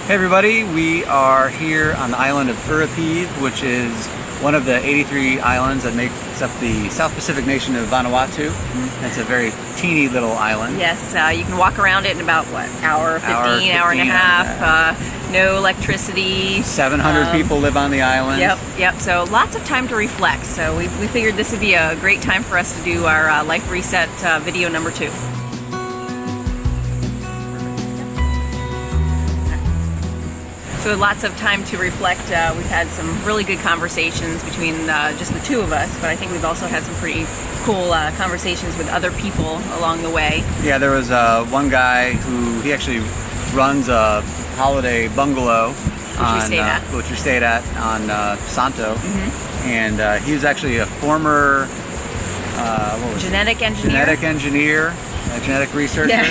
Hey everybody, we are here on the island of Urapiv, which is one of the 83 islands that makes up the South Pacific nation of Vanuatu. It's a very teeny little island. Yes, you can walk around it in about, what, hour 15, hour and a half. No electricity. 700 people live on the island. Yep, so lots of time to reflect. So we figured this would be a great time for us to do our Life Reset video number 2. So lots of time to reflect. We've had some really good conversations between just the two of us, but I think we've also had some pretty cool conversations with other people along the way. Yeah, there was one guy who, he actually runs a holiday bungalow which we stayed at on Santo. And he was actually a former genetic engineer, a genetic researcher. Yeah,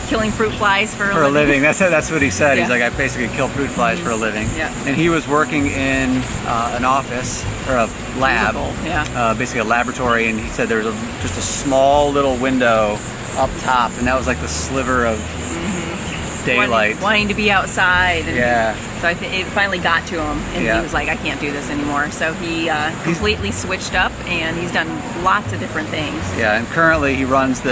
killing fruit flies for a living. That's what he said. Yeah. He's like, I basically kill fruit flies for a living. Yeah. And he was working in an office, or a lab, basically a laboratory, and he said there was just a small little window up top, and that was like the sliver of daylight. Wanting to be outside. And so I think it finally got to him, and he was like, I can't do this anymore. So he completely switched up, and he's done lots of different things. Yeah, and currently he owns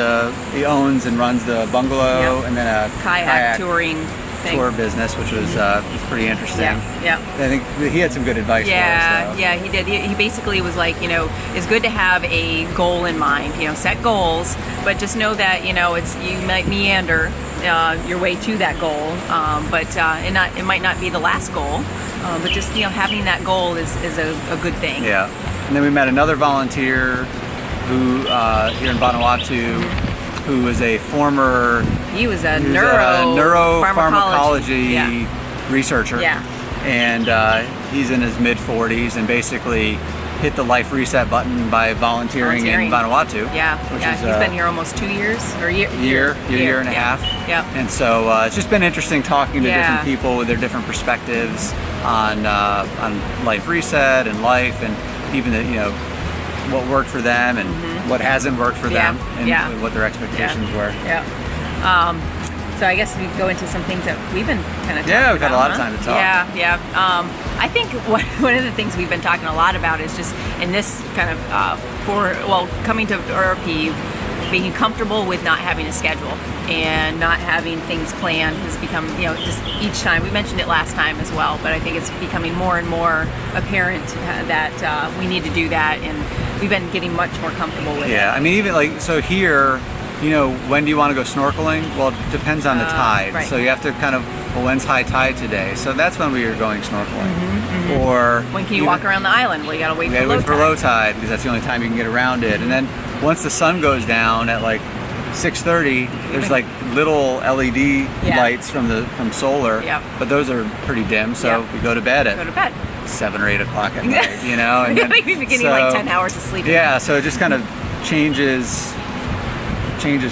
and runs the bungalow, and then a kayak touring tour business, which was pretty interesting. Yeah. I think he had some good advice for us. Yeah, he did. He basically was like, it's good to have a goal in mind. Set goals, but just know that you might meander your way to that goal, but it might not be the last goal. But just having that goal is a good thing. Yeah. And then we met another volunteer who here in Vanuatu, who was a former neuropharmacology researcher. Yeah. And he's in his mid-40s and basically hit the Life Reset button by volunteering in Vanuatu. Yeah, he's been here almost 2 years, or year and a half. Yeah. And so it's just been interesting talking to different people with their different perspectives on Life Reset and life, and even what worked for them and what hasn't worked for them, and what their expectations were. So I guess we go into some things that we've been kind of talking about. Yeah, we've had a lot of time to talk. I think one of the things we've been talking a lot about is just in this kind of coming to Urapiv, being comfortable with not having a schedule and not having things planned has become, just each time. We mentioned it last time as well, but I think it's becoming more and more apparent that we need to do that, and we've been getting much more comfortable with it. Yeah, I mean, even so here, when do you want to go snorkeling? Well, it depends on the tide. Right. So you have to kind of, when's high tide today? So that's when we are going snorkeling. Or when can you walk around the island? Well, you gotta wait for low tide, because that's the only time you can get around it. And then once the sun goes down at like 6:30, there's like little LED lights from solar, but those are pretty dim. So we go to bed at 7 or 8 o'clock at night. And then, we've been getting like 10 hours of sleep. Yeah, so it just kind of changes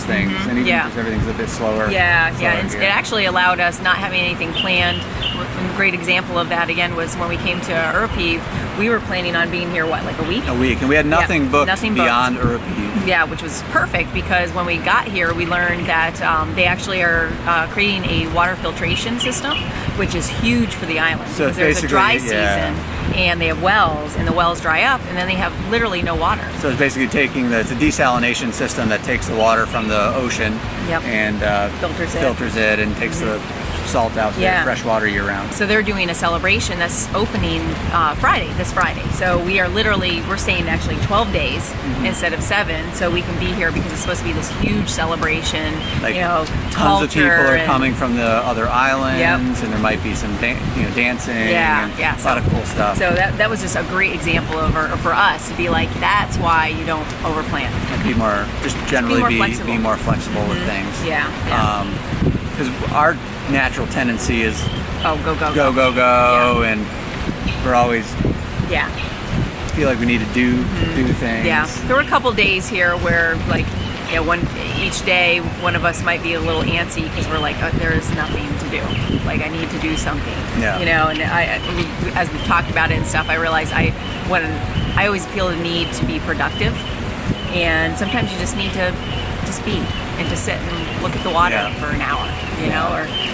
things, and even because everything's a bit slower. And it actually allowed us not having anything planned. A great example of that again was when we came to Urapiv. We were planning on being here like a week, and we had nothing booked beyond Urapiv. Yeah, which was perfect, because when we got here we learned that they actually are creating a water filtration system, which is huge for the island. So because there's a dry season, and they have wells, and the wells dry up, and then they have literally no water. So it's basically it's a desalination system that takes the water from the ocean and filters it and takes the salt out, fresh water year round. So they're doing a celebration that's opening this Friday. So we're staying actually 12 days instead of 7, so we can be here because it's supposed to be this huge celebration. Tons of people are coming from the other islands, and there might be some dancing, and a lot of cool stuff. So that was just a great example for us to be like, that's why you don't overplan. And be more flexible with things. Because our natural tendency is go, and we're always feel like we need to do things. Yeah, there were a couple days here where each day one of us might be a little antsy because we're like, there is nothing to do. Like, I need to do something. And as we've talked about it and stuff, I realize I always feel the need to be productive, and sometimes you just need to just be and to sit and look at the water for an hour. you know,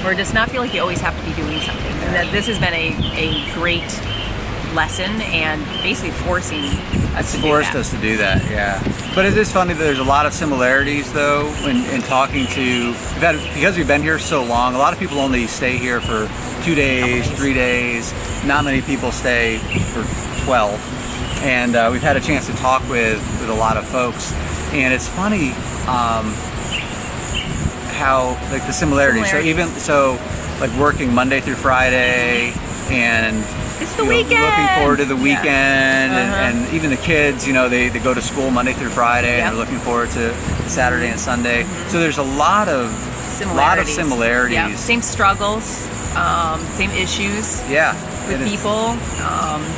or does not feel like you always have to be doing something. And that this has been a great lesson and basically forcing us to do that. Forced us to do that, yeah. But it is funny that there's a lot of similarities, though, in talking to, because we've been here so long, a lot of people only stay here for 2 days, 3 days. Not many people stay for 12. And we've had a chance to talk with a lot of folks. And it's funny how, like, the similarities. So like working Monday through Friday, and it's the weekend. Looking forward to the weekend, and even the kids, you know, they go to school Monday through Friday, and they're looking forward to Saturday and Sunday. So there's a lot of similarities. Yeah. Same struggles, same issues. Yeah. With people.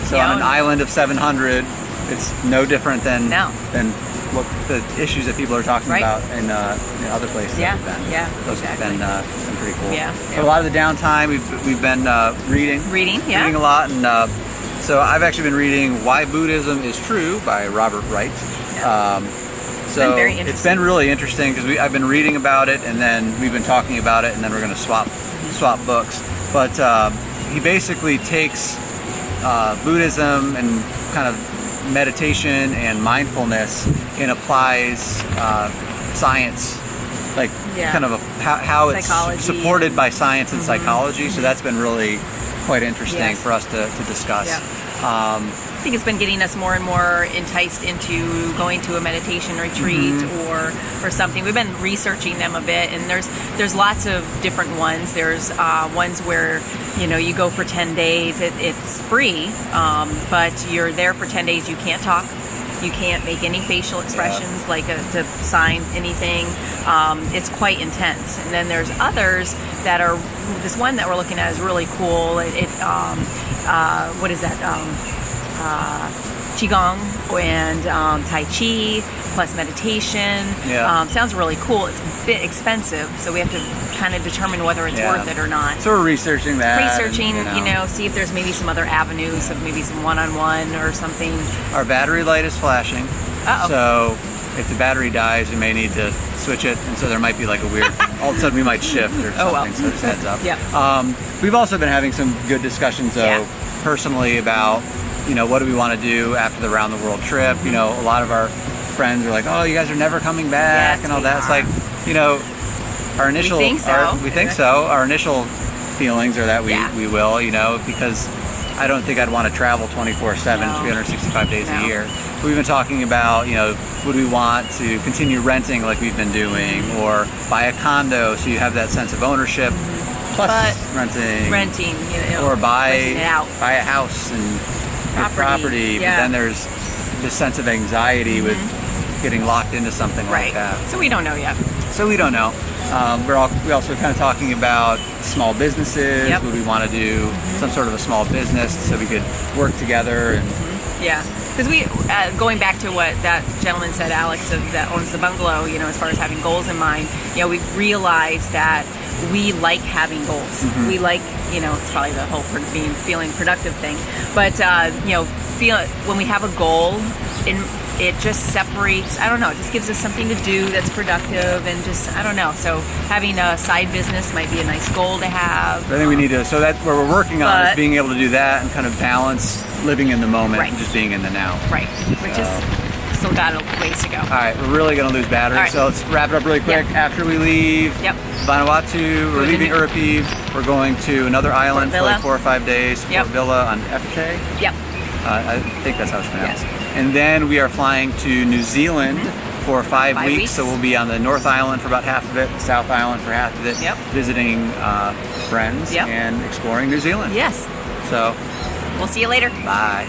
So on an island of 700, it's no different than what the issues that people are talking about in other places. Yeah. That we've been. Yeah. Those exactly. have been pretty cool. Yeah. So a lot of the downtime we've been reading. Reading a lot, and so I've actually been reading Why Buddhism is True by Robert Wright. So it's been really interesting because I've been reading about it, and then we've been talking about it, and then we're going to swap books. But he basically takes Buddhism and kind of meditation and mindfulness and applies science, like kind of how it's supported by science and psychology. So that's been really quite interesting for us to discuss. I think it's been getting us more and more enticed into going to a meditation retreat or something. We've been researching them a bit, and there's lots of different ones. There's ones where, you know, you go for 10 days. It's free, but you're there for 10 days. You can't talk. You can't make any facial expressions, like to sign anything. It's quite intense. And then there's others that are. This one that we're looking at is really cool. What is that? Qigong and Tai Chi plus meditation. Sounds really cool. It's a bit expensive, so we have to kind of determine whether it's worth it or not. So we're researching that. See if there's maybe some other avenues of maybe some one-on-one or something. Our battery light is flashing. So if the battery dies, we may need to switch it, and so there might be like a weird, all of a sudden we might shift or something, so just heads up. We've also been having some good discussions, though, personally about, you know, what do we want to do after the round the world trip. You know, a lot of our friends are like, oh, you guys are never coming back, and all that. It's like, you know, our initial, we think so. Our initial feelings are that we will, you know, because I don't think I'd want to travel 24/7, 365 days a year. We've been talking about, you know, would we want to continue renting like we've been doing, or buy a condo so you have that sense of ownership, plus renting, you know, or buy a house and property. But then there's this sense of anxiety with getting locked into something like that. So we don't know yet. We're also kind of talking about small businesses. Would we want to do some sort of a small business so we could work together? And because we going back to what that gentleman said, Alex, that owns the bungalow, you know, as far as having goals in mind, you know, we've realized that we like having goals. We like, you know, it's probably the whole feeling productive thing, but you know, when we have a goal, it just separates, I don't know, it just gives us something to do that's productive, and just, I don't know. So having a side business might be a nice goal to have. I think we need to, so that's where we're working on, is being able to do that and kind of balance living in the moment and just being in the now. Which is still got a ways to go. All right, we're really going to lose battery, so let's wrap it up really quick. After we leave Vanuatu, we're leaving Urapiv, we're going to another island for like 4 or 5 days, Port Vila on Efate. I think that's how it's pronounced. And then we are flying to New Zealand for 5 weeks. So we'll be on the North Island for about half of it, the South Island for half of it, visiting friends and exploring New Zealand. Yes. So we'll see you later. Bye.